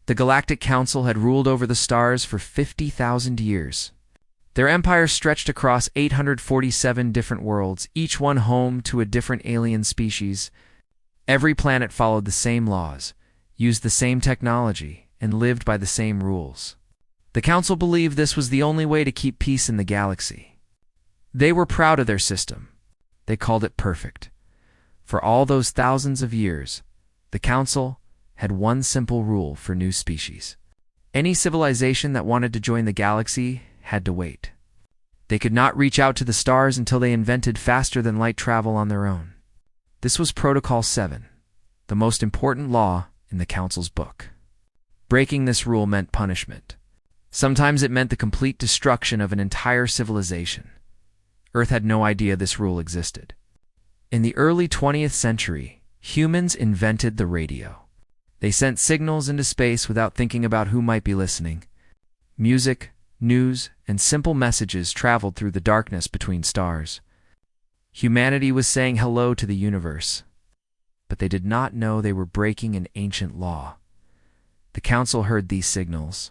The Galactic Council had ruled over the stars for 50,000 years. Their empire stretched across 847 different worlds, each one home to a different alien species. Every planet followed the same laws, used the same technology, and lived by the same rules. The Council believed this was the only way to keep peace in the galaxy. They were proud of their system. They called it perfect. For all those thousands of years, the Council had one simple rule for new species. Any civilization that wanted to join the galaxy had to wait. They could not reach out to the stars until they invented faster-than-light travel on their own. This was Protocol 7, the most important law in the Council's book. Breaking this rule meant punishment. Sometimes it meant the complete destruction of an entire civilization. Earth had no idea this rule existed. In the early 20th century, humans invented the radio. They sent signals into space without thinking about who might be listening. Music, news, and simple messages traveled through the darkness between stars. Humanity was saying hello to the universe, but they did not know they were breaking an ancient law. The Council heard these signals.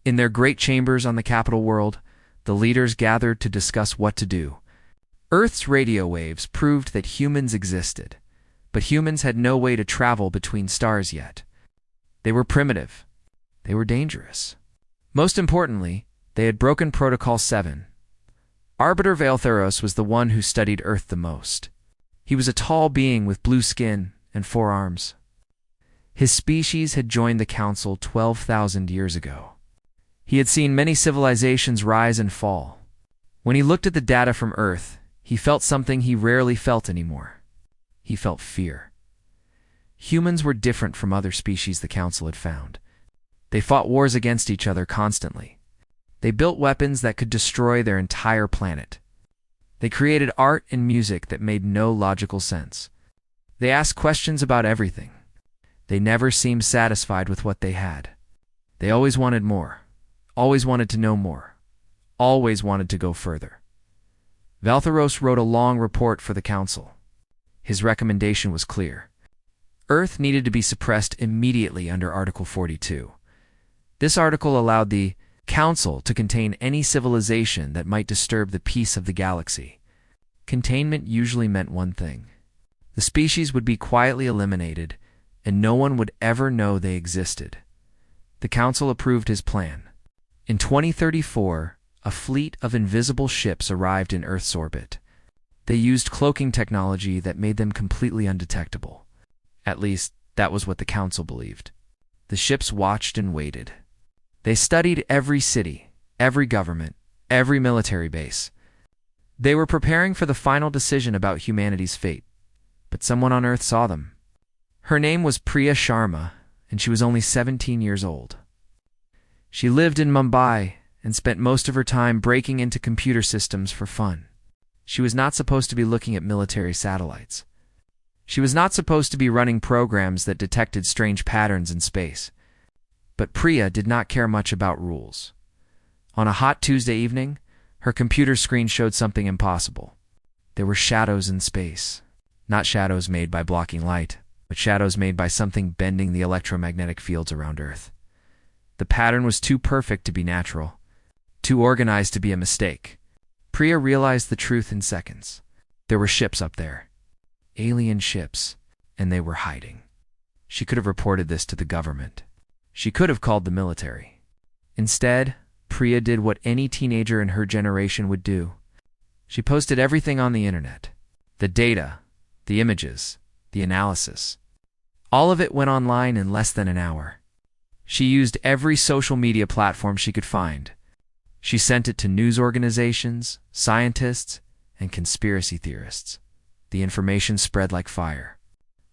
In their great chambers on the capital world, the leaders gathered to discuss what to do. Earth's radio waves proved that humans existed, but humans had no way to travel between stars yet. They were primitive. They were dangerous. Most importantly, they had broken Protocol 7. Arbiter Valtheros was the one who studied Earth the most. He was a tall being with blue skin and 4 arms. His species had joined the Council 12,000 years ago. He had seen many civilizations rise and fall. When he looked at the data from Earth, he felt something he rarely felt anymore. He felt fear. Humans were different from other species the Council had found. They fought wars against each other constantly. They built weapons that could destroy their entire planet. They created art and music that made no logical sense. They asked questions about everything. They never seemed satisfied with what they had. They always wanted more, always wanted to know more, always wanted to go further. Valtheros wrote a long report for the Council. His recommendation was clear. Earth needed to be suppressed immediately under Article 42. This article allowed the Council to contain any civilization that might disturb the peace of the galaxy. Containment usually meant one thing. The species would be quietly eliminated, and no one would ever know they existed. The Council approved his plan. In 2034, a fleet of invisible ships arrived in Earth's orbit. They used cloaking technology that made them completely undetectable. At least, that was what the Council believed. The ships watched and waited. They studied every city, every government, every military base. They were preparing for the final decision about humanity's fate, but someone on Earth saw them. Her name was Priya Sharma, and she was only 17 years old. She lived in Mumbai and spent most of her time breaking into computer systems for fun. She was not supposed to be looking at military satellites. She was not supposed to be running programs that detected strange patterns in space. But Priya did not care much about rules. On a hot Tuesday evening, her computer screen showed something impossible. There were shadows in space. Not shadows made by blocking light, but shadows made by something bending the electromagnetic fields around Earth. The pattern was too perfect to be natural, too organized to be a mistake. Priya realized the truth in seconds. There were ships up there. Alien ships, and they were hiding. She could have reported this to the government. She could have called the military. Instead, Priya did what any teenager in her generation would do. She posted everything on the internet. The data, the images, the analysis. All of it went online in less than an hour. She used every social media platform she could find. She sent it to news organizations, scientists, and conspiracy theorists. The information spread like fire.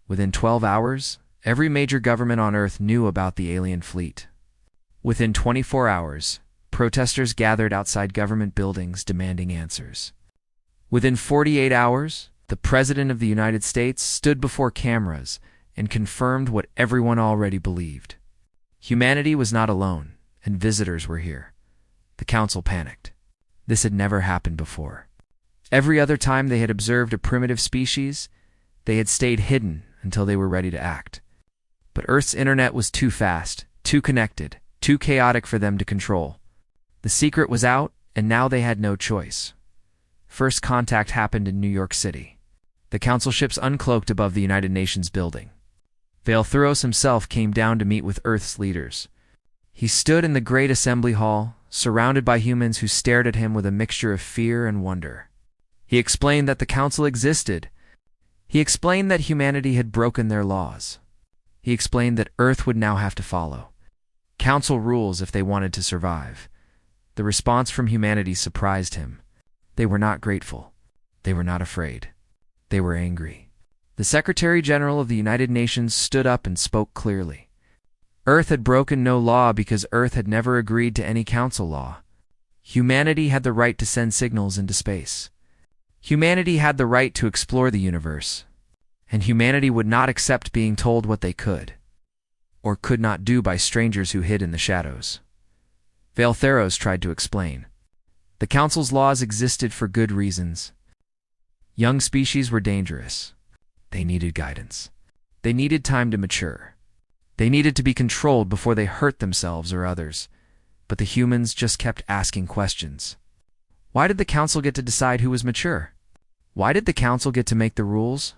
Within 12 hours, every major government on Earth knew about the alien fleet. Within 24 hours, protesters gathered outside government buildings demanding answers. Within 48 hours, the President of the United States stood before cameras and confirmed what everyone already believed. Humanity was not alone, and visitors were here. The Council panicked. This had never happened before. Every other time they had observed a primitive species, they had stayed hidden until they were ready to act. But Earth's internet was too fast, too connected, too chaotic for them to control. The secret was out, and now they had no choice. First contact happened in New York City. The council ships uncloaked above the United Nations building. Vael'Thuros himself came down to meet with Earth's leaders. He stood in the great assembly hall, surrounded by humans who stared at him with a mixture of fear and wonder. He explained that the council existed. He explained that humanity had broken their laws. He explained that Earth would now have to follow council rules if they wanted to survive. The response from humanity surprised him. They were not grateful. They were not afraid. They were angry. The Secretary General of the United Nations stood up and spoke clearly. Earth had broken no law because Earth had never agreed to any council law. Humanity had the right to send signals into space. Humanity had the right to explore the universe. And humanity would not accept being told what they could or could not do by strangers who hid in the shadows. Vael'Thuros tried to explain. The council's laws existed for good reasons. Young species were dangerous. They needed guidance. They needed time to mature. They needed to be controlled before they hurt themselves or others. But the humans just kept asking questions. Why did the council get to decide who was mature? Why did the council get to make the rules?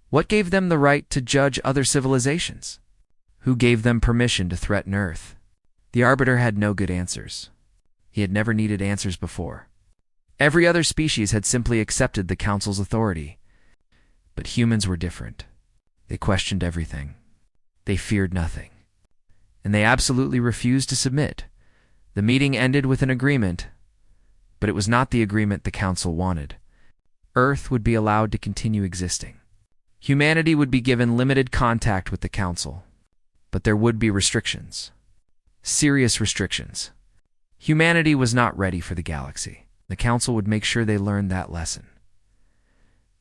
What gave them the right to judge other civilizations? Who gave them permission to threaten Earth? The Arbiter had no good answers. He had never needed answers before. Every other species had simply accepted the council's authority. But humans were different. They questioned everything. They feared nothing. And they absolutely refused to submit. The meeting ended with an agreement, but it was not the agreement the council wanted. Earth would be allowed to continue existing. Humanity would be given limited contact with the council, but there would be restrictions. Serious restrictions. Humanity was not ready for the galaxy. The council would make sure they learned that lesson.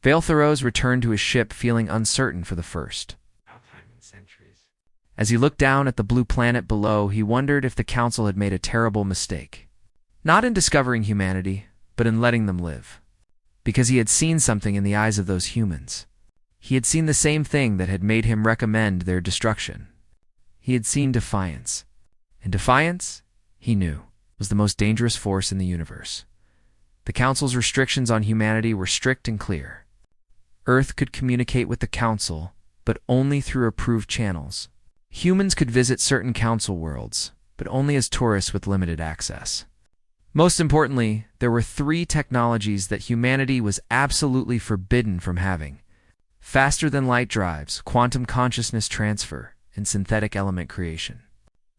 Vael'Thuros returned to his ship feeling uncertain for the first. As he looked down at the blue planet below, he wondered if the council had made a terrible mistake. Not in discovering humanity, but in letting them live. Because he had seen something in the eyes of those humans. He had seen the same thing that had made him recommend their destruction. He had seen defiance. And defiance, he knew, was the most dangerous force in the universe. The council's restrictions on humanity were strict and clear. Earth could communicate with the council, but only through approved channels. Humans could visit certain council worlds, but only as tourists with limited access. Most importantly, there were 3 technologies that humanity was absolutely forbidden from having: faster-than-light drives, quantum consciousness transfer, and synthetic element creation.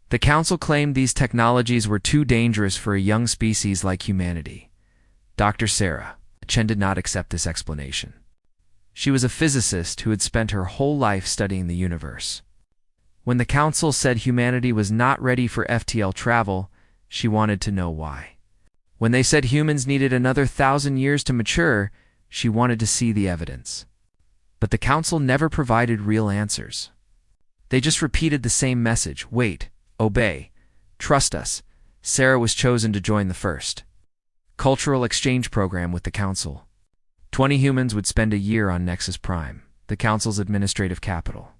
The council claimed these technologies were too dangerous for a young species like humanity. Dr. Sarah Chen did not accept this explanation. She was a physicist who had spent her whole life studying the universe. When the council said humanity was not ready for FTL travel, she wanted to know why. When they said humans needed another 1,000 years to mature, she wanted to see the evidence. But the council never provided real answers. They just repeated the same message: wait, obey, trust us. Sarah was chosen to join the first cultural exchange program with the council. 20 humans would spend a year on Nexus Prime, the council's administrative capital.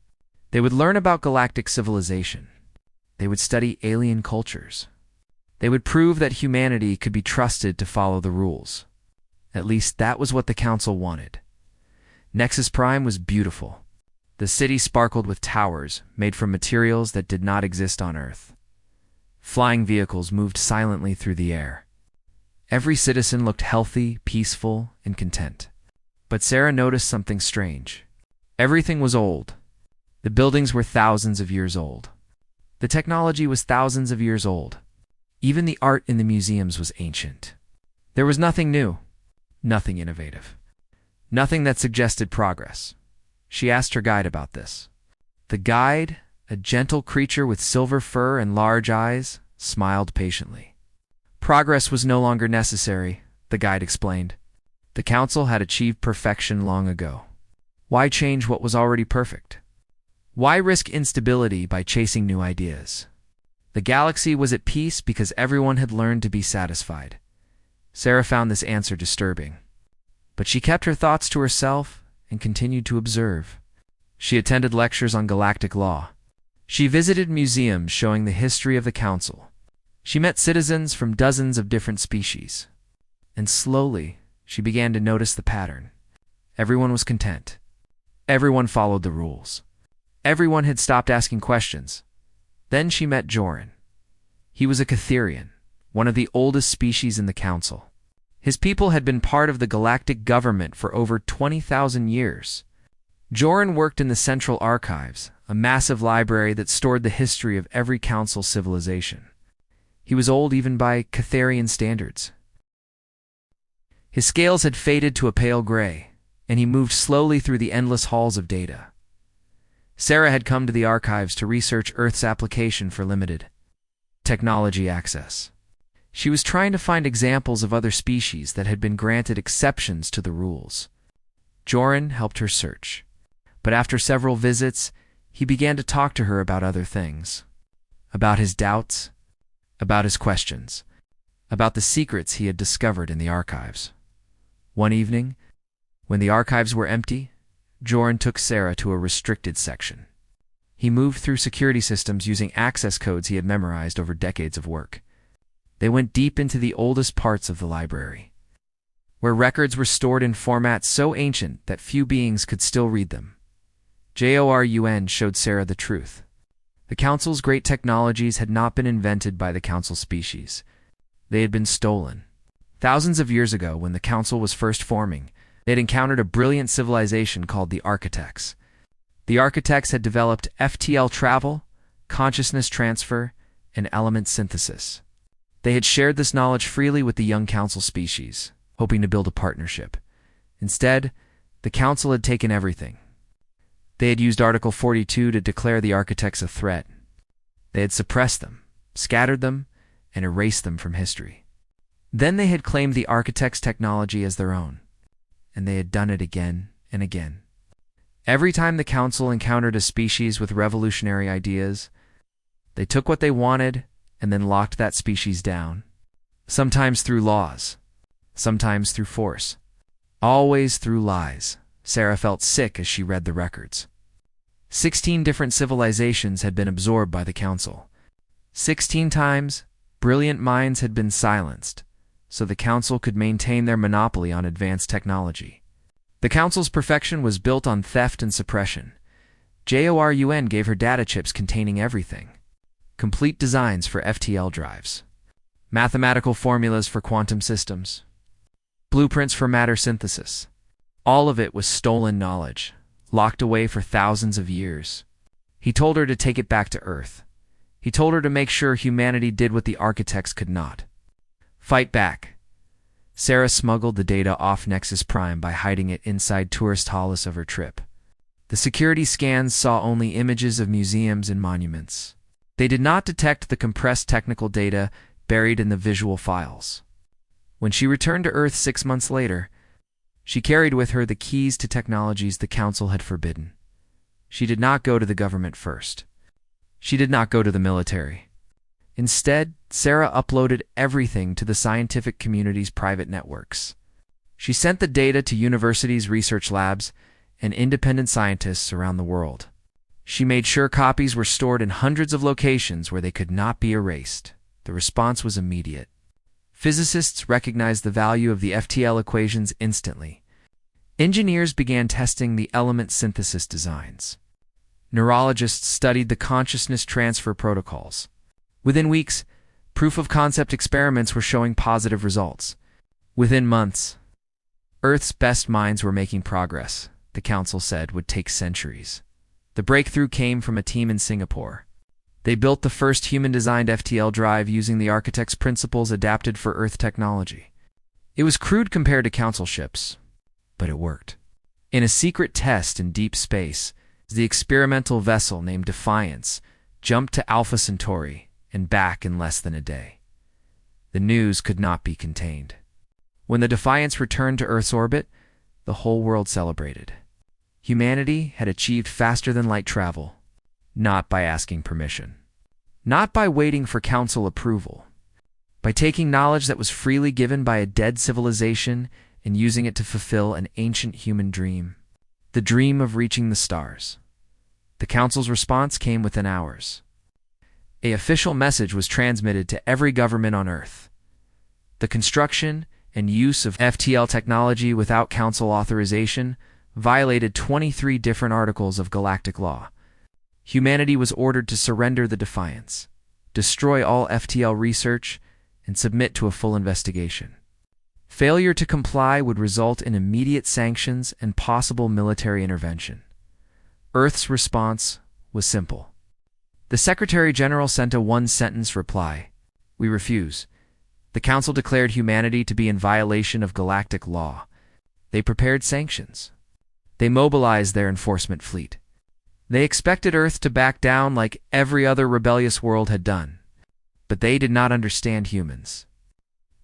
They would learn about galactic civilization. They would study alien cultures. They would prove that humanity could be trusted to follow the rules. At least that was what the council wanted. Nexus Prime was beautiful. The city sparkled with towers made from materials that did not exist on Earth. Flying vehicles moved silently through the air. Every citizen looked healthy, peaceful, and content. But Sarah noticed something strange. Everything was old. The buildings were thousands of years old. The technology was thousands of years old. Even the art in the museums was ancient. There was nothing new, nothing innovative, nothing that suggested progress. She asked her guide about this. The guide, a gentle creature with silver fur and large eyes, smiled patiently. Progress was no longer necessary, the guide explained. The council had achieved perfection long ago. Why change what was already perfect? Why risk instability by chasing new ideas? The galaxy was at peace because everyone had learned to be satisfied. Sarah found this answer disturbing. But she kept her thoughts to herself and continued to observe. She attended lectures on galactic law. She visited museums showing the history of the Council. She met citizens from dozens of different species. And slowly, she began to notice the pattern. Everyone was content. Everyone followed the rules. Everyone had stopped asking questions. Then she met Joran. He was a Catherian, one of the oldest species in the Council. His people had been part of the galactic government for over 20,000 years. Joran worked in the Central Archives, a massive library that stored the history of every Council civilization. He was old even by Catherian standards. His scales had faded to a pale gray, and he moved slowly through the endless halls of data. Sarah had come to the archives to research Earth's application for limited technology access. She was trying to find examples of other species that had been granted exceptions to the rules. Joran helped her search, but after several visits, he began to talk to her about other things. About his doubts, about his questions, about the secrets he had discovered in the archives. One evening, when the archives were empty, Joran took Sarah to a restricted section. He moved through security systems using access codes he had memorized over decades of work. They went deep into the oldest parts of the library, where records were stored in formats so ancient that few beings could still read them. Joran showed Sarah the truth. The Council's great technologies had not been invented by the Council species. They had been stolen. Thousands of years ago, when the Council was first forming, they had encountered a brilliant civilization called the Architects. The Architects had developed FTL travel, consciousness transfer, and element synthesis. They had shared this knowledge freely with the young Council species, hoping to build a partnership. Instead, the Council had taken everything. They had used Article 42 to declare the Architects a threat. They had suppressed them, scattered them, and erased them from history. Then they had claimed the Architects' technology as their own, and they had done it again and again. Every time the Council encountered a species with revolutionary ideas, they took what they wanted and then locked that species down, sometimes through laws, sometimes through force, always through lies. Sarah felt sick as she read the records. 16 different civilizations had been absorbed by the Council. 16 times, brilliant minds had been silenced, so the Council could maintain their monopoly on advanced technology. The Council's perfection was built on theft and suppression. Joran gave her data chips containing everything. Complete designs for FTL drives, mathematical formulas for quantum systems, blueprints for matter synthesis. All of it was stolen knowledge, locked away for thousands of years. He told her to take it back to Earth. He told her to make sure humanity did what the Architects could not. Fight back. Sarah smuggled the data off Nexus Prime by hiding it inside tourist halls of her trip. The security scans saw only images of museums and monuments. They did not detect the compressed technical data buried in the visual files. When she returned to Earth 6 months later, she carried with her the keys to technologies the Council had forbidden. She did not go to the government first. She did not go to the military. Instead, Sarah uploaded everything to the scientific community's private networks. She sent the data to universities' research labs and independent scientists around the world. She made sure copies were stored in hundreds of locations where they could not be erased. The response was immediate. Physicists recognized the value of the FTL equations instantly. Engineers began testing the element synthesis designs. Neurologists studied the consciousness transfer protocols. Within weeks, proof-of-concept experiments were showing positive results. Within months, Earth's best minds were making progress. The Council said would take centuries. The breakthrough came from a team in Singapore. They built the first human-designed FTL drive using the Architect's principles adapted for Earth technology. It was crude compared to Council ships, but it worked. In a secret test in deep space, the experimental vessel named Defiance jumped to Alpha Centauri and back in less than a day. The news could not be contained. When the Defiance returned to Earth's orbit, the whole world celebrated. Humanity had achieved faster-than-light travel, not by asking permission, not by waiting for Council approval, by taking knowledge that was freely given by a dead civilization and using it to fulfill an ancient human dream, the dream of reaching the stars. The Council's response came within hours. An official message was transmitted to every government on Earth. The construction and use of FTL technology without Council authorization violated 23 different articles of galactic law. Humanity was ordered to surrender the defiance, destroy all FTL research, and submit to a full investigation. Failure to comply would result in immediate sanctions and possible military intervention. Earth's response was simple. The Secretary General sent a one-sentence reply: "We refuse." The Council declared humanity to be in violation of galactic law. They prepared sanctions. They mobilized their enforcement fleet. They expected Earth to back down like every other rebellious world had done. But they did not understand humans.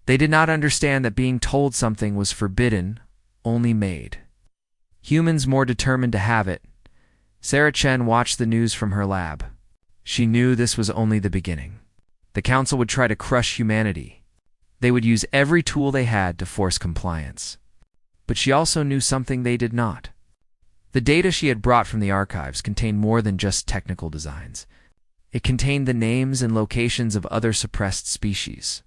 They did not understand that being told something was forbidden only made humans more determined to have it. Sarah Chen watched the news from her lab. She knew this was only the beginning. The Council would try to crush humanity. They would use every tool they had to force compliance. But she also knew something they did not. The data she had brought from the archives contained more than just technical designs. It contained the names and locations of other suppressed species.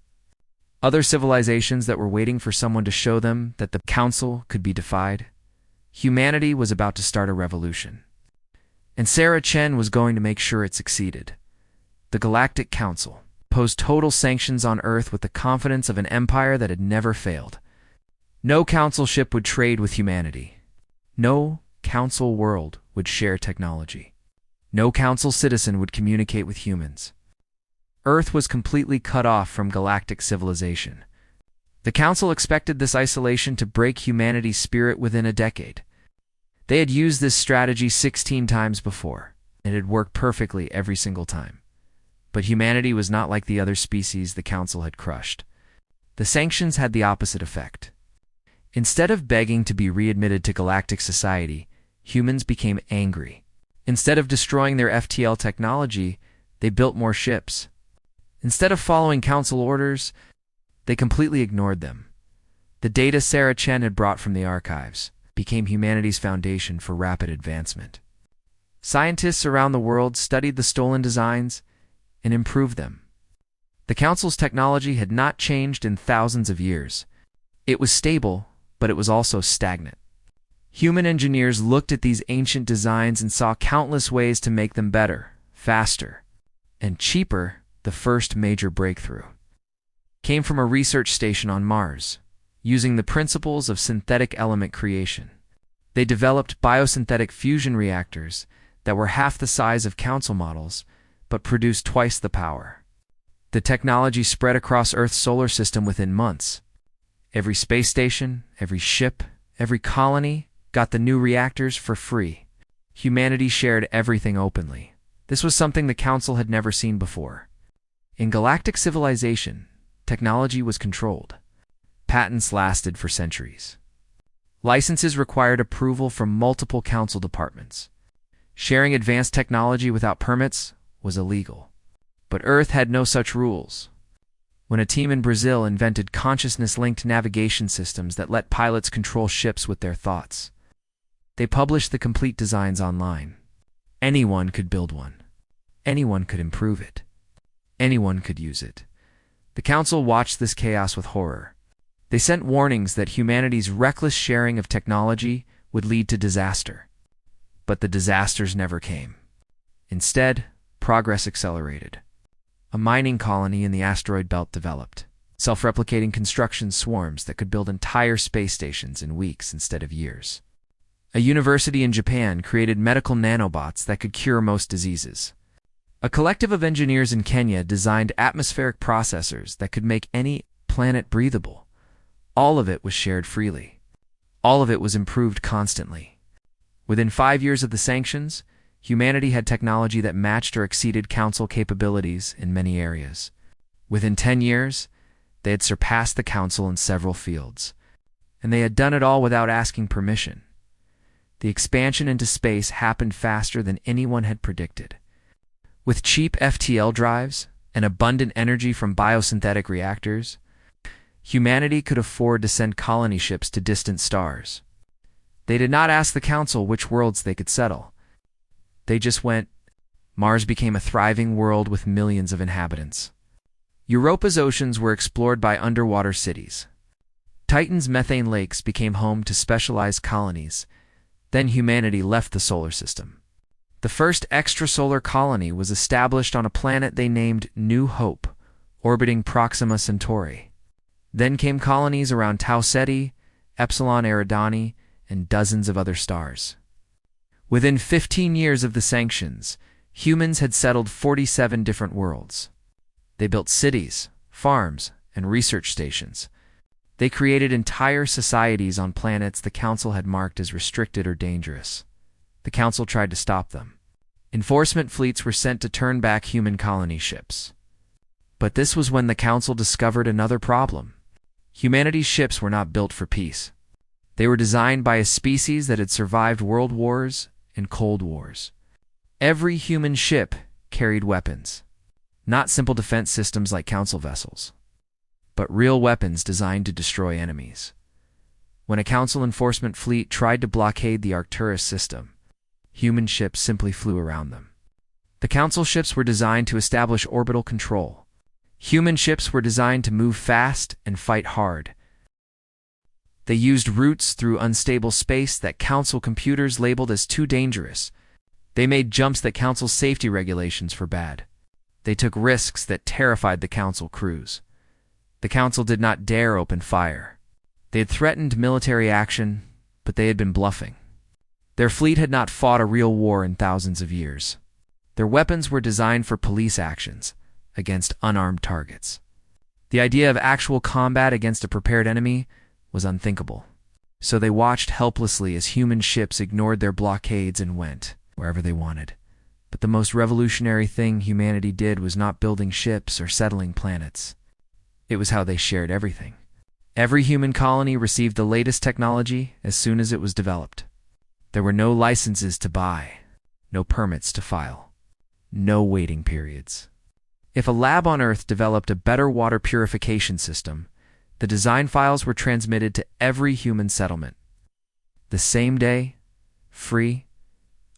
Other civilizations that were waiting for someone to show them that the Council could be defied. Humanity was about to start a revolution. And Sarah Chen was going to make sure it succeeded. The Galactic Council posed total sanctions on Earth with the confidence of an empire that had never failed. No Council ship would trade with humanity. No Council world would share technology. No Council citizen would communicate with humans. Earth was completely cut off from galactic civilization. The Council expected this isolation to break humanity's spirit within a decade. They had used this strategy 16 times before, and it had worked perfectly every single time. But humanity was not like the other species the Council had crushed. The sanctions had the opposite effect. Instead of begging to be readmitted to galactic society, humans became angry. Instead of destroying their FTL technology, they built more ships. Instead of following Council orders, they completely ignored them. The data Sarah Chen had brought from the archives became humanity's foundation for rapid advancement. Scientists around the world studied the stolen designs and improved them. The Council's technology had not changed in thousands of years. It was stable, but it was also stagnant. Human engineers looked at these ancient designs and saw countless ways to make them better, faster, and cheaper. The first major breakthrough came from a research station on Mars, using the principles of synthetic element creation. They developed biosynthetic fusion reactors that were half the size of Council models, but produced twice the power. The technology spread across Earth's solar system within months. Every space station, every ship, every colony got the new reactors for free. Humanity shared everything openly. This was something the Council had never seen before. In galactic civilization, technology was controlled. Patents lasted for centuries. Licenses required approval from multiple Council departments. Sharing advanced technology without permits was illegal. But Earth had no such rules. When a team in Brazil invented consciousness-linked navigation systems that let pilots control ships with their thoughts, they published the complete designs online. Anyone could build one. Anyone could improve it. Anyone could use it. The Council watched this chaos with horror. They sent warnings that humanity's reckless sharing of technology would lead to disaster. But the disasters never came. Instead, progress accelerated. A mining colony in the asteroid belt developed, self-replicating construction swarms that could build entire space stations in weeks instead of years. A university in Japan created medical nanobots that could cure most diseases. A collective of engineers in Kenya designed atmospheric processors that could make any planet breathable. All of it was shared freely. All of it was improved constantly. Within 5 years of the sanctions, humanity had technology that matched or exceeded Council capabilities in many areas. Within 10 years, they had surpassed the Council in several fields. And they had done it all without asking permission. The expansion into space happened faster than anyone had predicted. With cheap FTL drives and abundant energy from biosynthetic reactors, humanity could afford to send colony ships to distant stars. They did not ask the Council which worlds they could settle. They just went. Mars became a thriving world with millions of inhabitants. Europa's oceans were explored by underwater cities. Titan's methane lakes became home to specialized colonies. Then humanity left the solar system. The first extrasolar colony was established on a planet they named New Hope, orbiting Proxima Centauri. Then came colonies around Tau Ceti, Epsilon Eridani, and dozens of other stars. Within 15 years of the sanctions, humans had settled 47 different worlds. They built cities, farms, and research stations. They created entire societies on planets the Council had marked as restricted or dangerous. The Council tried to stop them. Enforcement fleets were sent to turn back human colony ships. But this was when the Council discovered another problem. Humanity's ships were not built for peace. They were designed by a species that had survived world wars and cold wars. Every human ship carried weapons, not simple defense systems like Council vessels, but real weapons designed to destroy enemies. When a Council enforcement fleet tried to blockade the Arcturus system, human ships simply flew around them. The Council ships were designed to establish orbital control. Human ships were designed to move fast and fight hard. They used routes through unstable space that Council computers labeled as too dangerous. They made jumps that Council safety regulations forbade. They took risks that terrified the Council crews. The Council did not dare open fire. They had threatened military action, but they had been bluffing. Their fleet had not fought a real war in thousands of years. Their weapons were designed for police actions against unarmed targets. The idea of actual combat against a prepared enemy was unthinkable. So they watched helplessly as human ships ignored their blockades and went wherever they wanted. But the most revolutionary thing humanity did was not building ships or settling planets. It was how they shared everything. Every human colony received the latest technology as soon as it was developed. There were no licenses to buy, no permits to file, no waiting periods. If a lab on Earth developed a better water purification system, the design files were transmitted to every human settlement. The same day, free,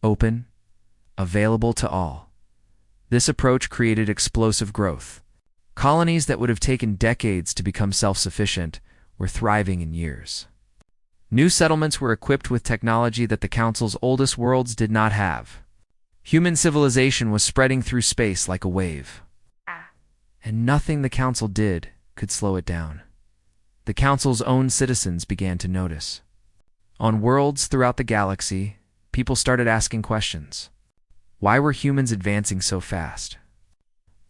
open, available to all. This approach created explosive growth. Colonies that would have taken decades to become self-sufficient were thriving in years. New settlements were equipped with technology that the Council's oldest worlds did not have. Human civilization was spreading through space like a wave. And nothing the Council did could slow it down. The Council's own citizens began to notice. On worlds throughout the galaxy, people started asking questions. Why were humans advancing so fast?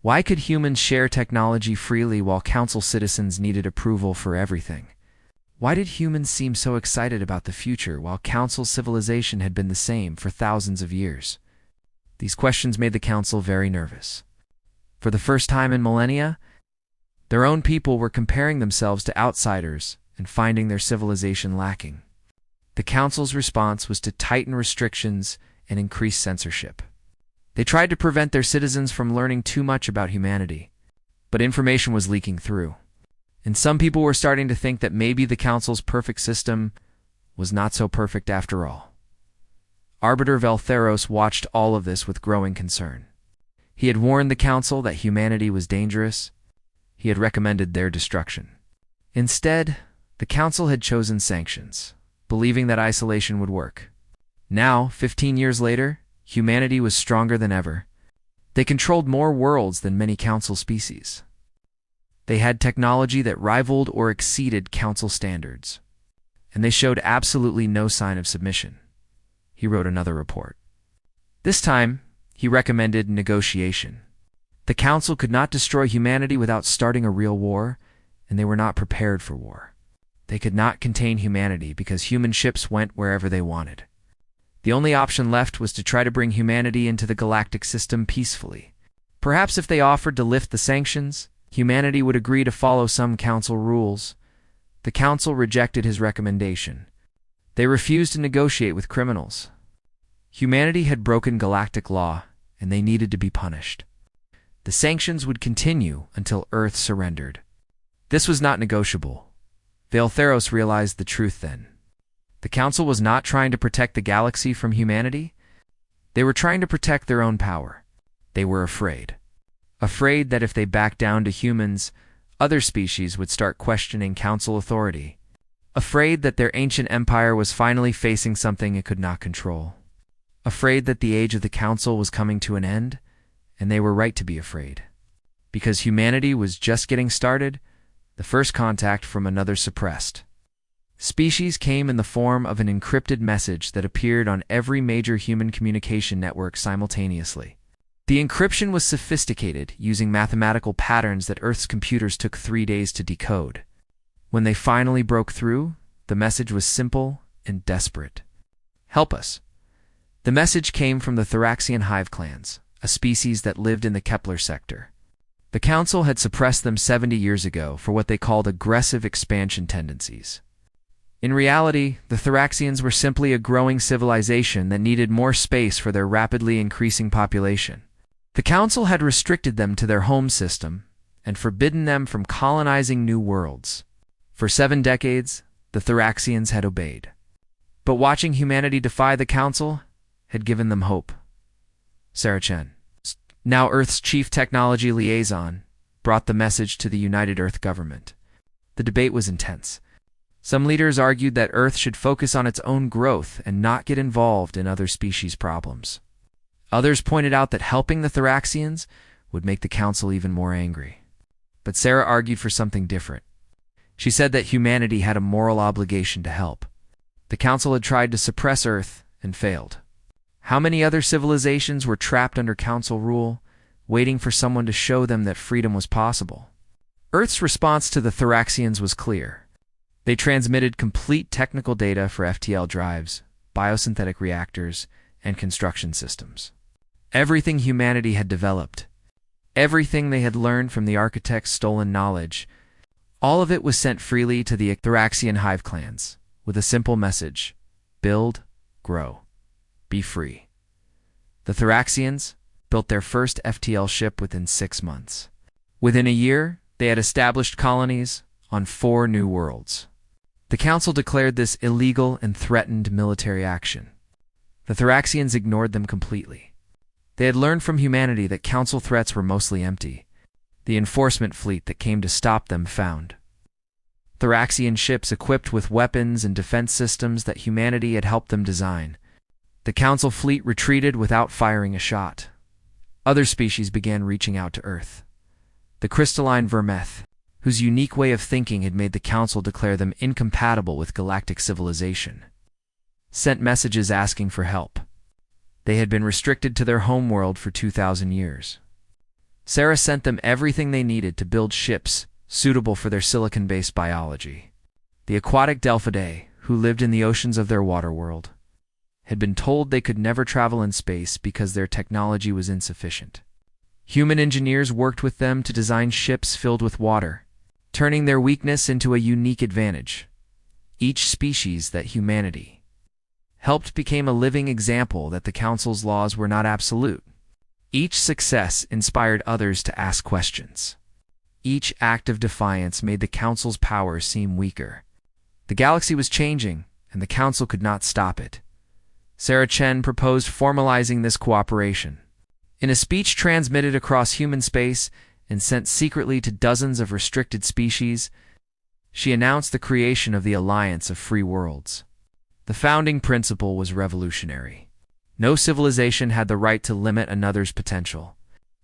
Why could humans share technology freely while Council citizens needed approval for everything? Why did humans seem so excited about the future while Council civilization had been the same for thousands of years? These questions made the Council very nervous. For the first time in millennia, their own people were comparing themselves to outsiders and finding their civilization lacking. The Council's response was to tighten restrictions and increase censorship. They tried to prevent their citizens from learning too much about humanity, but information was leaking through. And some people were starting to think that maybe the Council's perfect system was not so perfect after all. Arbiter Valtheros watched all of this with growing concern. He had warned the Council that humanity was dangerous. He had recommended their destruction. Instead, the Council had chosen sanctions, believing that isolation would work. Now, 15 years later, humanity was stronger than ever. They controlled more worlds than many Council species. They had technology that rivaled or exceeded Council standards. And they showed absolutely no sign of submission. He wrote another report. This time, he recommended negotiation. The Council could not destroy humanity without starting a real war, and they were not prepared for war. They could not contain humanity because human ships went wherever they wanted. The only option left was to try to bring humanity into the galactic system peacefully. Perhaps if they offered to lift the sanctions, humanity would agree to follow some Council rules. The Council rejected his recommendation. They refused to negotiate with criminals. Humanity had broken galactic law, and they needed to be punished. The sanctions would continue until Earth surrendered. This was not negotiable. Valtheros realized the truth then. The Council was not trying to protect the galaxy from humanity. They were trying to protect their own power. They were afraid. Afraid that if they backed down to humans, other species would start questioning council authority. Afraid that their ancient empire was finally facing something it could not control. Afraid that the age of the council was coming to an end, and they were right to be afraid. Because humanity was just getting started, the first contact from another suppressed species came in the form of an encrypted message that appeared on every major human communication network simultaneously. The encryption was sophisticated, using mathematical patterns that Earth's computers took 3 days to decode. When they finally broke through, the message was simple and desperate. Help us. The message came from the Thraxian hive clans, a species that lived in the Kepler sector. The Council had suppressed them 70 years ago for what they called aggressive expansion tendencies. In reality, the Thraxians were simply a growing civilization that needed more space for their rapidly increasing population. The Council had restricted them to their home system and forbidden them from colonizing new worlds. For 7 decades, the Thraxians had obeyed. But watching humanity defy the Council had given them hope. Sarah Chen, now Earth's chief technology liaison, brought the message to the United Earth government. The debate was intense. Some leaders argued that Earth should focus on its own growth and not get involved in other species' problems. Others pointed out that helping the Thraxians would make the Council even more angry. But Sarah argued for something different. She said that humanity had a moral obligation to help. The Council had tried to suppress Earth and failed. How many other civilizations were trapped under Council rule, waiting for someone to show them that freedom was possible? Earth's response to the Thraxians was clear. They transmitted complete technical data for FTL drives, biosynthetic reactors, and construction systems. Everything humanity had developed, everything they had learned from the architects' stolen knowledge, all of it was sent freely to the Thraxian hive clans, with a simple message: build, grow, be free. The Thraxians built their first FTL ship within 6 months. Within a year, they had established colonies on 4 new worlds. The Council declared this illegal and threatened military action. The Thraxians ignored them completely. They had learned from humanity that Council threats were mostly empty. The enforcement fleet that came to stop them found Thraxian ships equipped with weapons and defense systems that humanity had helped them design. The Council fleet retreated without firing a shot. Other species began reaching out to Earth. The crystalline vermeth, whose unique way of thinking had made the Council declare them incompatible with galactic civilization, sent messages asking for help. They had been restricted to their homeworld for 2,000 years. Sarah sent them everything they needed to build ships suitable for their silicon-based biology. The aquatic Delphidae, who lived in the oceans of their water world, had been told they could never travel in space because their technology was insufficient. Human engineers worked with them to design ships filled with water, turning their weakness into a unique advantage. Each species that humanity helped became a living example that the Council's laws were not absolute. Each success inspired others to ask questions. Each act of defiance made the Council's power seem weaker. The galaxy was changing, and the Council could not stop it. Sarah Chen proposed formalizing this cooperation. In a speech transmitted across human space and sent secretly to dozens of restricted species, she announced the creation of the Alliance of Free Worlds. The founding principle was revolutionary. No civilization had the right to limit another's potential.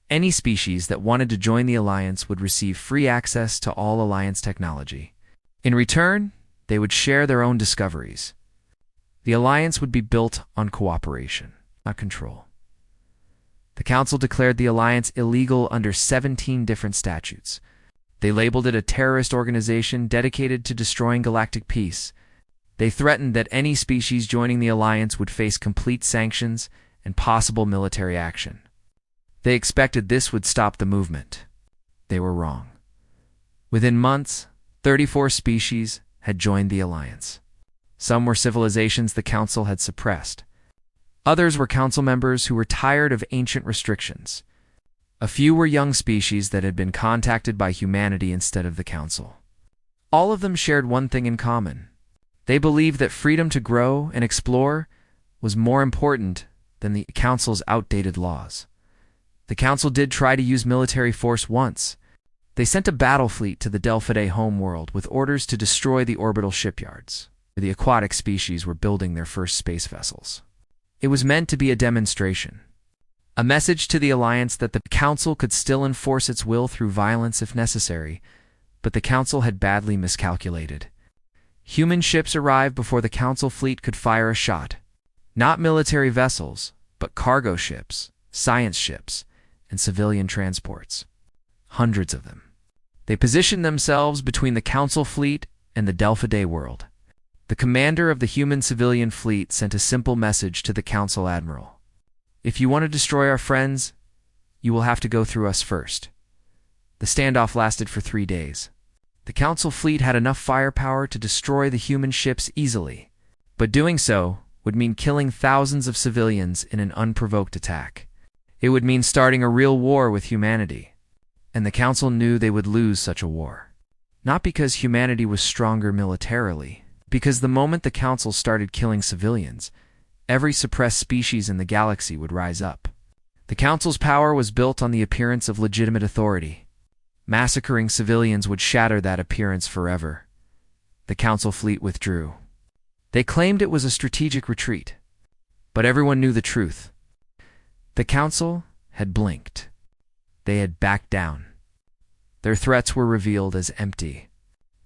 Any species that wanted to join the Alliance would receive free access to all Alliance technology. In return, they would share their own discoveries. The Alliance would be built on cooperation, not control. The Council declared the Alliance illegal under 17 different statutes. They labeled it a terrorist organization dedicated to destroying galactic peace. They threatened that any species joining the Alliance would face complete sanctions and possible military action. They expected this would stop the movement. They were wrong. Within months, 34 species had joined the Alliance. Some were civilizations the Council had suppressed. Others were Council members who were tired of ancient restrictions. A few were young species that had been contacted by humanity instead of the Council. All of them shared one thing in common. They believed that freedom to grow and explore was more important than the Council's outdated laws. The Council did try to use military force once. They sent a battle fleet to the Defied homeworld with orders to destroy the orbital shipyards, where the aquatic species were building their first space vessels. It was meant to be a demonstration, a message to the Alliance that the Council could still enforce its will through violence if necessary, but the Council had badly miscalculated. Human ships arrived before the Council fleet could fire a shot. Not military vessels, but cargo ships, science ships, and civilian transports. Hundreds of them. They positioned themselves between the Council fleet and the Defied world. The commander of the human civilian fleet sent a simple message to the Council admiral. "If you want to destroy our friends, you will have to go through us first." The standoff lasted for 3 days. The Council fleet had enough firepower to destroy the human ships easily, but doing so would mean killing thousands of civilians in an unprovoked attack. It would mean starting a real war with humanity, and the Council knew they would lose such a war. Not because humanity was stronger militarily, because the moment the Council started killing civilians, every suppressed species in the galaxy would rise up. The Council's power was built on the appearance of legitimate authority. Massacring civilians would shatter that appearance forever. The Council fleet withdrew. They claimed it was a strategic retreat, but everyone knew the truth. The Council had blinked. They had backed down. Their threats were revealed as empty.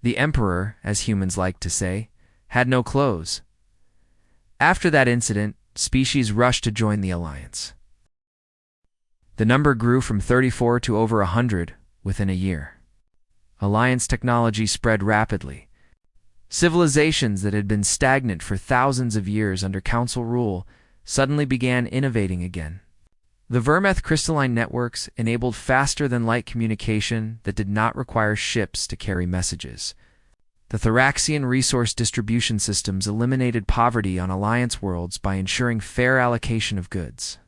The Emperor, as humans like to say, had no clothes. After that incident, species rushed to join the Alliance. The number grew from 34 to over 100 within a year. Alliance technology spread rapidly. Civilizations that had been stagnant for thousands of years under Council rule suddenly began innovating again. The Vermeth crystalline networks enabled faster-than-light communication that did not require ships to carry messages. The Thoraxian resource distribution systems eliminated poverty on Alliance worlds by ensuring fair allocation of goods.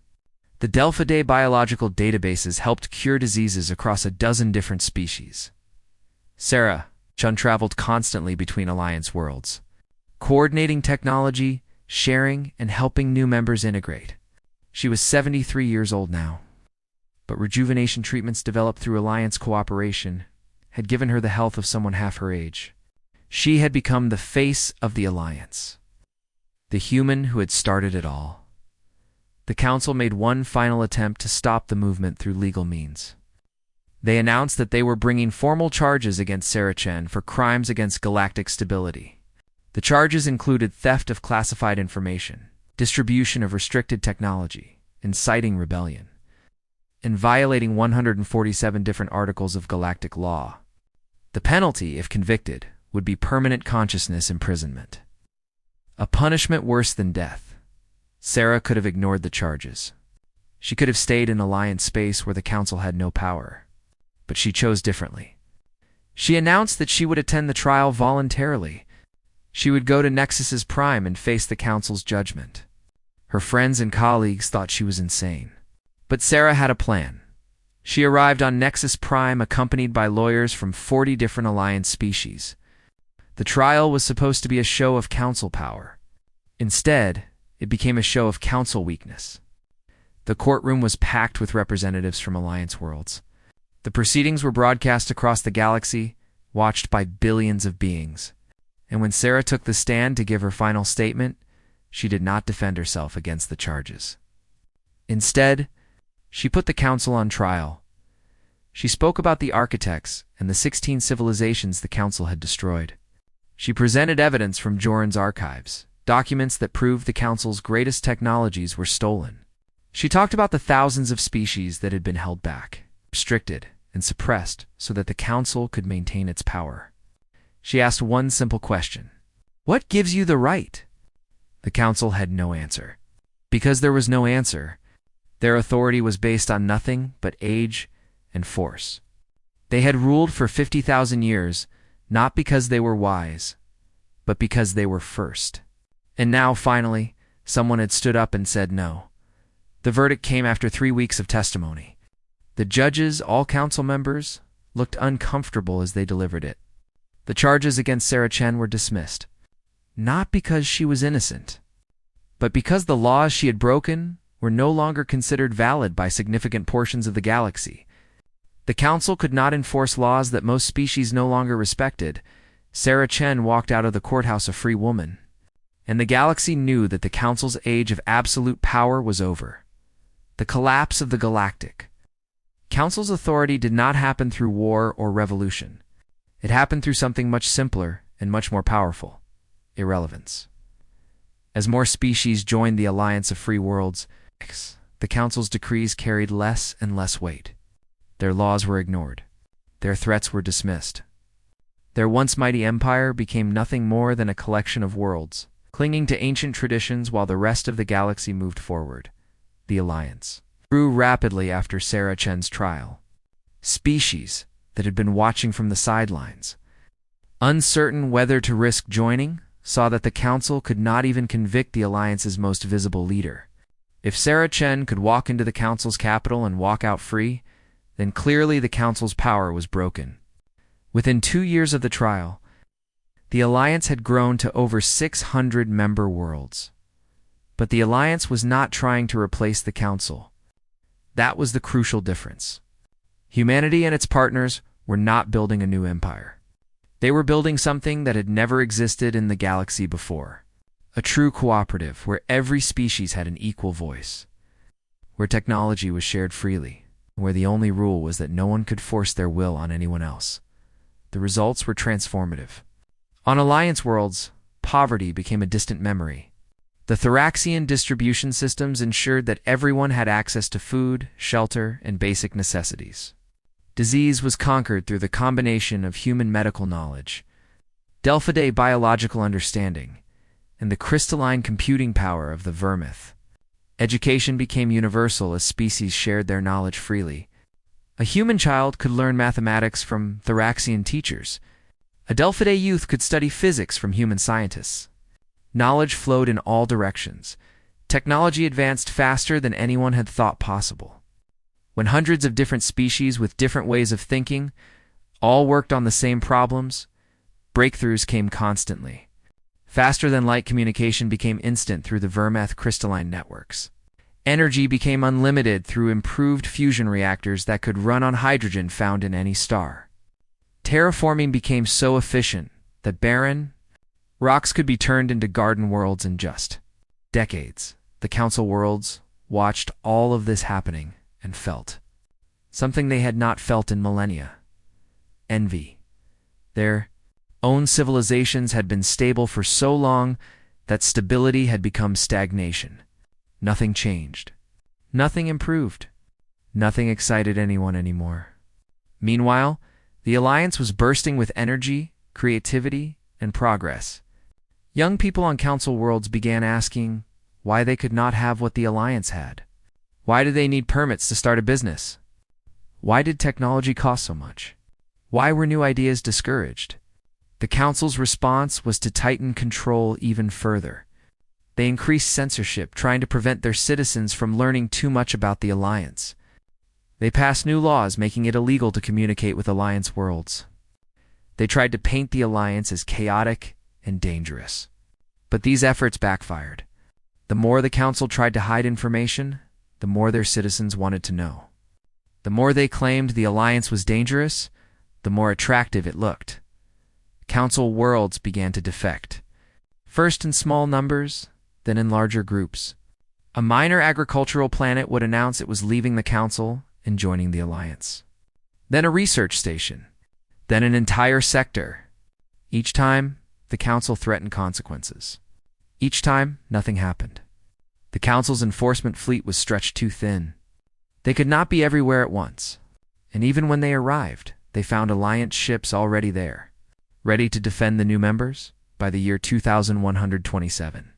The Defied biological databases helped cure diseases across a dozen different species. Sarah Chun traveled constantly between Alliance worlds, coordinating technology, sharing, and helping new members integrate. She was 73 years old now, but rejuvenation treatments developed through Alliance cooperation had given her the health of someone half her age. She had become the face of the Alliance, the human who had started it all. The Council made one final attempt to stop the movement through legal means. They announced that they were bringing formal charges against Sarah Chen for crimes against galactic stability. The charges included theft of classified information, distribution of restricted technology, inciting rebellion, and violating 147 different articles of galactic law. The penalty, if convicted, would be permanent consciousness imprisonment. A punishment worse than death. Sarah could have ignored the charges. She could have stayed in Alliance space where the Council had no power. But she chose differently. She announced that she would attend the trial voluntarily. She would go to Nexus's Prime and face the Council's judgment. Her friends and colleagues thought she was insane. But Sarah had a plan. She arrived on Nexus Prime accompanied by lawyers from 40 different Alliance species. The trial was supposed to be a show of Council power. Instead, it became a show of Council weakness. The courtroom was packed with representatives from Alliance worlds. The proceedings were broadcast across the galaxy, watched by billions of beings. And when Sarah took the stand to give her final statement, she did not defend herself against the charges. Instead, she put the Council on trial. She spoke about the architects and the 16 civilizations the Council had destroyed. She presented evidence from Joran's archives, documents that proved the Council's greatest technologies were stolen. She talked about the thousands of species that had been held back, restricted, and suppressed so that the Council could maintain its power. She asked one simple question. What gives you the right? The Council had no answer. Because there was no answer, their authority was based on nothing but age and force. They had ruled for 50,000 years, not because they were wise, but because they were first. And now, finally, someone had stood up and said no. The verdict came after 3 weeks of testimony. The judges, all Council members, looked uncomfortable as they delivered it. The charges against Sarah Chen were dismissed, not because she was innocent, but because the laws she had broken were were no longer considered valid by significant portions of the galaxy. The Council could not enforce laws that most species no longer respected. Sarah Chen walked out of the courthouse a free woman, and the galaxy knew that the Council's age of absolute power was over. The collapse of the Galactic Council's authority did not happen through war or revolution. It happened through something much simpler and much more powerful: irrelevance. As more species joined the Alliance of Free Worlds, the Council's decrees carried less and less weight. Their laws were ignored. Their threats were dismissed. Their once mighty empire became nothing more than a collection of worlds, clinging to ancient traditions while the rest of the galaxy moved forward. The Alliance grew rapidly after Sarah Chen's trial. Species that had been watching from the sidelines, uncertain whether to risk joining, saw that the Council could not even convict the Alliance's most visible leader. If Sarah Chen could walk into the Council's capital and walk out free, then clearly the Council's power was broken. Within 2 years of the trial, the Alliance had grown to over 600 member worlds. But the Alliance was not trying to replace the Council. That was the crucial difference. Humanity and its partners were not building a new empire. They were building something that had never existed in the galaxy before. A true cooperative where every species had an equal voice, where technology was shared freely, where the only rule was that no one could force their will on anyone else. The results were transformative. On Alliance worlds, poverty became a distant memory. The Thoraxian distribution systems ensured that everyone had access to food, shelter, and basic necessities. Disease was conquered through the combination of human medical knowledge, Delphidae biological understanding, and the crystalline computing power of the Vermith. Education became universal as species shared their knowledge freely. A human child could learn mathematics from Thoraxian teachers. A Delphidae youth could study physics from human scientists. Knowledge flowed in all directions. Technology advanced faster than anyone had thought possible. When hundreds of different species with different ways of thinking all worked on the same problems, breakthroughs came constantly. Faster-than-light communication became instant through the Vermith crystalline networks. Energy became unlimited through improved fusion reactors that could run on hydrogen found in any star. Terraforming became so efficient that barren rocks could be turned into garden worlds in just decades. The Council worlds watched all of this happening and felt something they had not felt in millennia: envy. Their own civilizations had been stable for so long that stability had become stagnation. Nothing changed. Nothing improved. Nothing excited anyone anymore. Meanwhile, the Alliance was bursting with energy, creativity, and progress. Young people on Council worlds began asking why they could not have what the Alliance had. Why did they need permits to start a business? Why did technology cost so much? Why were new ideas discouraged? The Council's response was to tighten control even further. They increased censorship, trying to prevent their citizens from learning too much about the Alliance. They passed new laws making it illegal to communicate with Alliance worlds. They tried to paint the Alliance as chaotic and dangerous. But these efforts backfired. The more the Council tried to hide information, the more their citizens wanted to know. The more they claimed the Alliance was dangerous, the more attractive it looked. Council worlds began to defect, first in small numbers, then in larger groups. A minor agricultural planet would announce it was leaving the Council and joining the Alliance. Then a research station, then an entire sector. Each time, the Council threatened consequences. Each time, nothing happened. The Council's enforcement fleet was stretched too thin. They could not be everywhere at once, and even when they arrived, they found Alliance ships already there, ready to defend the new members by the year 2127.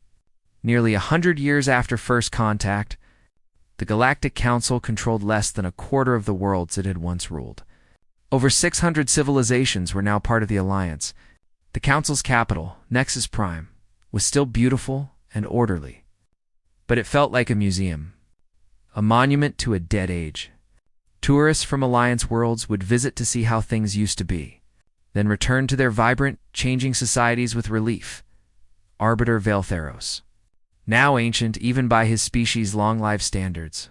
Nearly 100 years after first contact, the Galactic Council controlled less than a quarter of the worlds it had once ruled. Over 600 civilizations were now part of the Alliance. The Council's capital, Nexus Prime, was still beautiful and orderly, but it felt like a museum, a monument to a dead age. Tourists from Alliance worlds would visit to see how things used to be, then return to their vibrant, changing societies with relief. Arbiter Valtheros. now ancient even by his species' long-lived standards,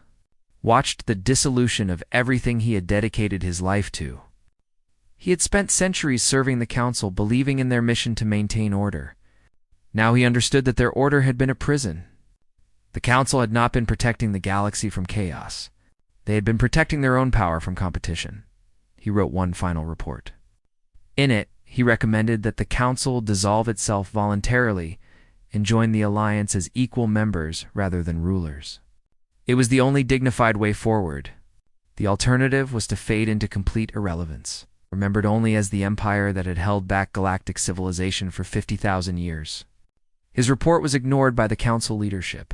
watched the dissolution of everything he had dedicated his life to. He had spent centuries serving the Council, believing in their mission to maintain order. Now he understood that their order had been a prison. The Council had not been protecting the galaxy from chaos. They had been protecting their own power from competition. He wrote one final report. In it, he recommended that the Council dissolve itself voluntarily and join the Alliance as equal members rather than rulers. It was the only dignified way forward. The alternative was to fade into complete irrelevance, remembered only as the empire that had held back galactic civilization for 50,000 years. His report was ignored by the Council leadership,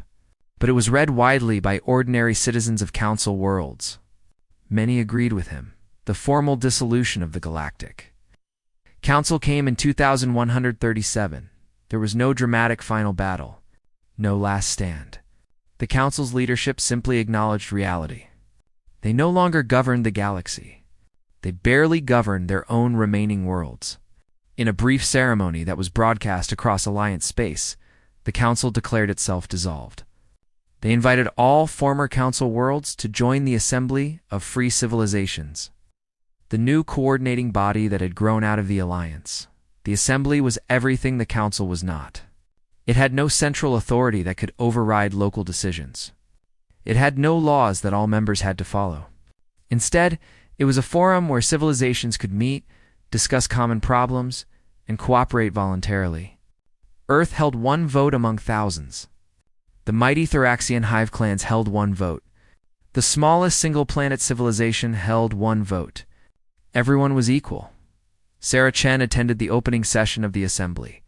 but it was read widely by ordinary citizens of Council worlds. Many agreed with him. The formal dissolution of the Galactic Council came in 2137. There was no dramatic final battle, no last stand. The Council's leadership simply acknowledged reality. They no longer governed the galaxy. They barely governed their own remaining worlds. In a brief ceremony that was broadcast across Alliance space, the Council declared itself dissolved. They invited all former Council worlds to join the Assembly of Free Civilizations, the new coordinating body that had grown out of the Alliance. The Assembly was everything the Council was not. It had no central authority that could override local decisions. It had no laws that all members had to follow. Instead, it was a forum where civilizations could meet, discuss common problems, and cooperate voluntarily. Earth held one vote among thousands. The mighty Thoraxian hive clans held one vote. The smallest single-planet civilization held one vote. Everyone was equal. Sarah Chen attended the opening session of the Assembly.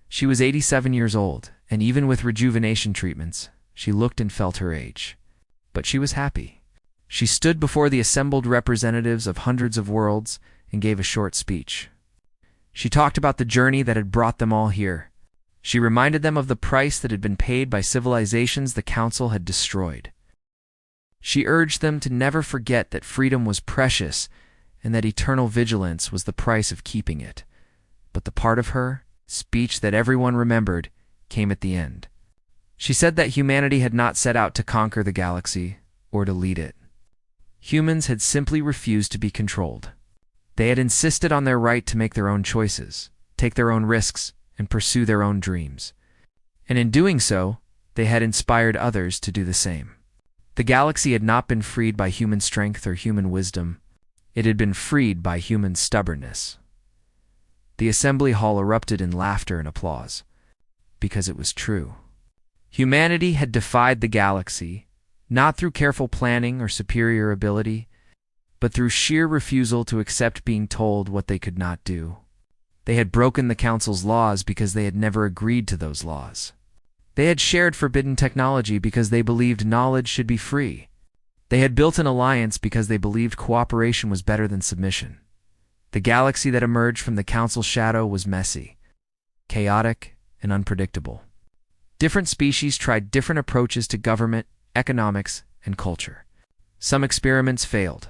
She was 87 years old, and even with rejuvenation treatments, she looked and felt her age. But she was happy. She stood before the assembled representatives of hundreds of worlds and gave a short speech. She talked about the journey that had brought them all here. She reminded them of the price that had been paid by civilizations the Council had destroyed. She urged them to never forget that freedom was precious and that eternal vigilance was the price of keeping it. But the part of her speech that everyone remembered came at the end. She said that humanity had not set out to conquer the galaxy or to lead it. Humans had simply refused to be controlled. They had insisted on their right to make their own choices, take their own risks, and pursue their own dreams. And in doing so, they had inspired others to do the same. The galaxy had not been freed by human strength or human wisdom. It had been freed by human stubbornness. The assembly hall erupted in laughter and applause, because it was true. Humanity had defied the galaxy, not through careful planning or superior ability, but through sheer refusal to accept being told what they could not do. They had broken the Council's laws because they had never agreed to those laws. They had shared forbidden technology because they believed knowledge should be free. They had built an alliance because they believed cooperation was better than submission. The galaxy that emerged from the Council's shadow was messy, chaotic, and unpredictable. Different species tried different approaches to government, economics, and culture. Some experiments failed.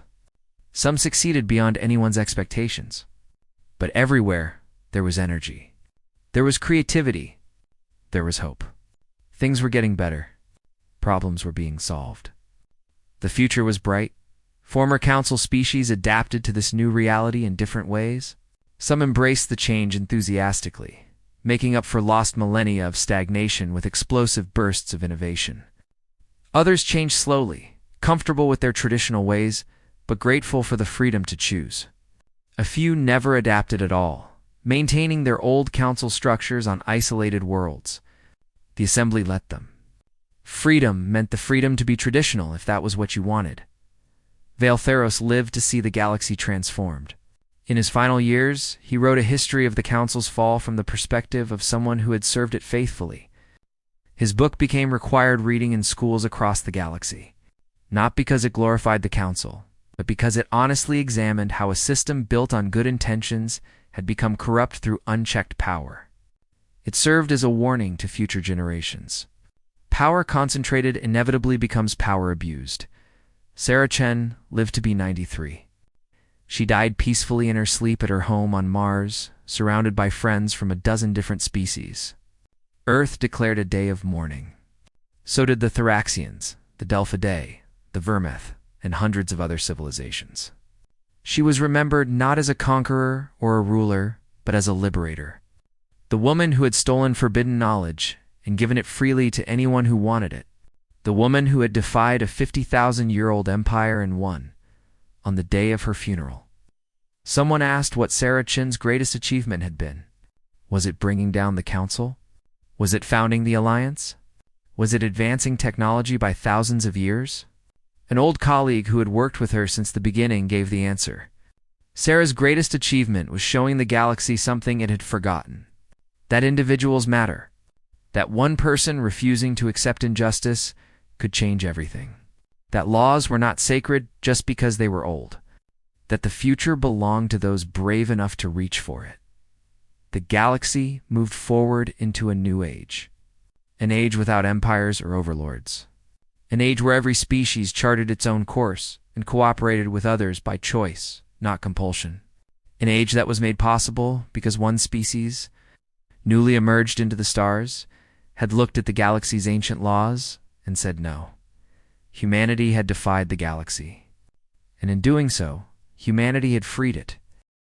Some succeeded beyond anyone's expectations. But everywhere, there was energy. There was creativity. There was hope. Things were getting better. Problems were being solved. The future was bright. Former Council species adapted to this new reality in different ways. Some embraced the change enthusiastically, making up for lost millennia of stagnation with explosive bursts of innovation. Others changed slowly, comfortable with their traditional ways, but grateful for the freedom to choose. A few never adapted at all, maintaining their old Council structures on isolated worlds. The Assembly let them. Freedom meant the freedom to be traditional if that was what you wanted. Valtheros lived to see the galaxy transformed. In his final years, he wrote a history of the Council's fall from the perspective of someone who had served it faithfully. His book became required reading in schools across the galaxy, not because it glorified the Council, but because it honestly examined how a system built on good intentions had become corrupt through unchecked power. It served as a warning to future generations. Power concentrated inevitably becomes power abused. Sarah Chen lived to be 93. She died peacefully in her sleep at her home on Mars, surrounded by friends from a dozen different species. Earth declared a day of mourning. So did the Thraxians, the Delphidae, the Vermith, and hundreds of other civilizations. She was remembered not as a conqueror or a ruler, but as a liberator. The woman who had stolen forbidden knowledge and given it freely to anyone who wanted it. The woman who had defied a 50,000-year-old empire and won, on the day of her funeral. Someone asked what Sarah Chin's greatest achievement had been. Was it bringing down the council? Was it founding the alliance? Was it advancing technology by thousands of years? An old colleague who had worked with her since the beginning gave the answer. Sarah's greatest achievement was showing the galaxy something it had forgotten. That individuals matter. That one person refusing to accept injustice could change everything. That laws were not sacred just because they were old. That the future belonged to those brave enough to reach for it. The galaxy moved forward into a new age. An age without empires or overlords. An age where every species charted its own course and cooperated with others by choice, not compulsion. An age that was made possible because one species, newly emerged into the stars, had looked at the galaxy's ancient laws and said no. Humanity had defied the galaxy. And in doing so, humanity had freed it.